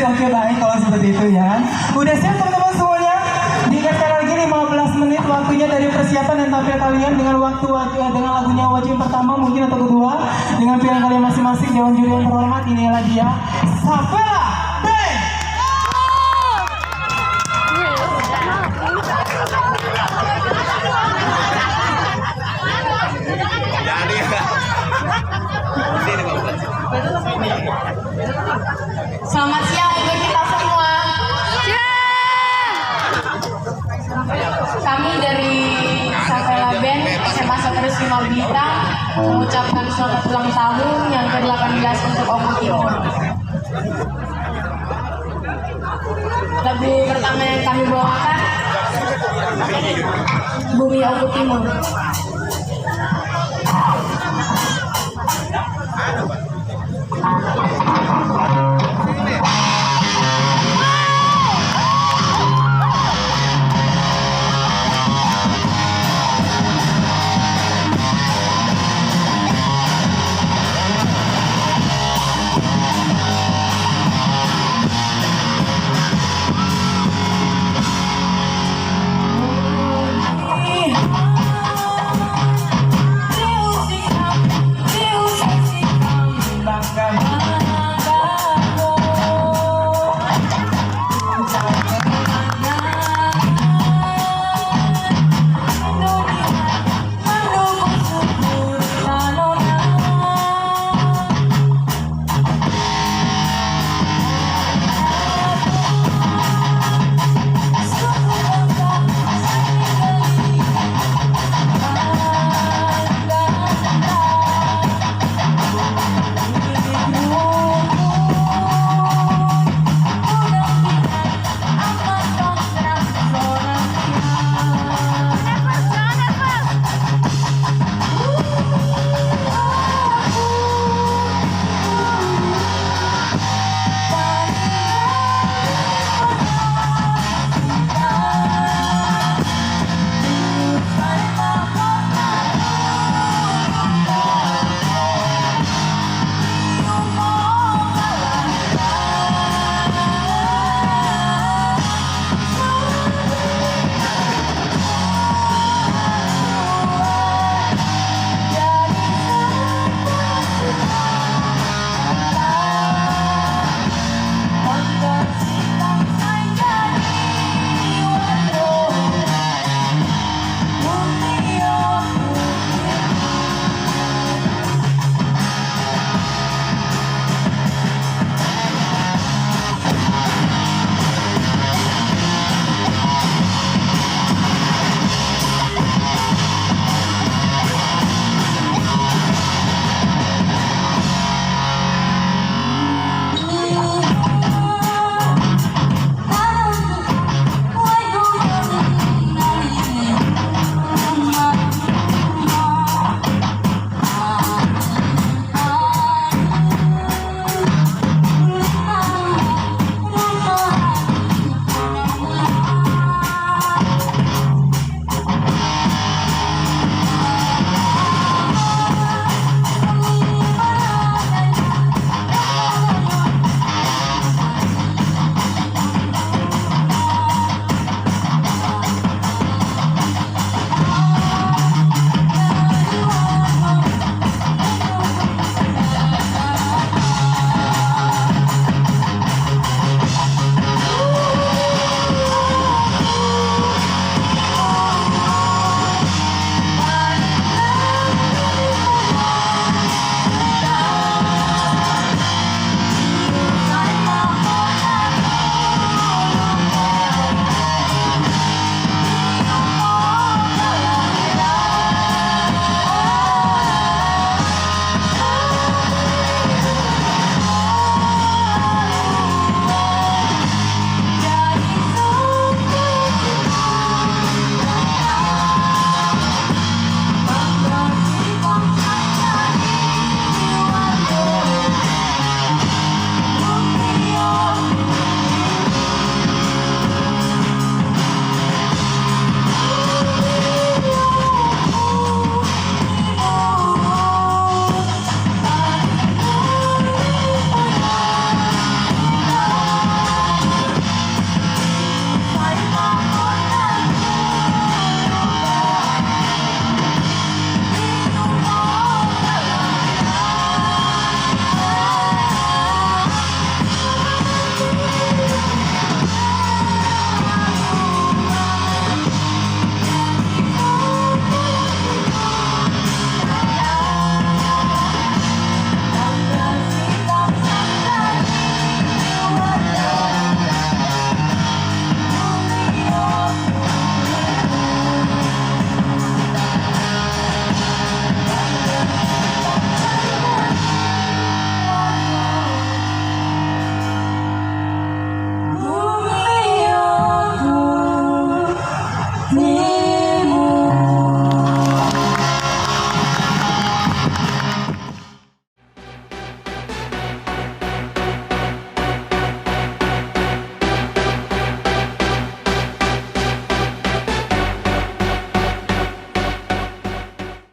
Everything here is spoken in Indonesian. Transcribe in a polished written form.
oke baik kalau seperti itu ya. Udah siap teman-teman semuanya? Diingatkan lagi 15 menit waktunya dari persiapan dan tampil kalian dengan dengan lagunya wajib pertama mungkin atau kedua dengan pilihan kalian masing-masing. Dewan juri yang terhormat, inilah dia Savela Band. Selamat siang untuk kita semua. Kami dari Savela Band SMA 105 Bintang mengucapkan selamat ulang tahun yang ke-18 untuk Oku Timur. Lagu pertama yang kami bawakan Bumi Oku Timur.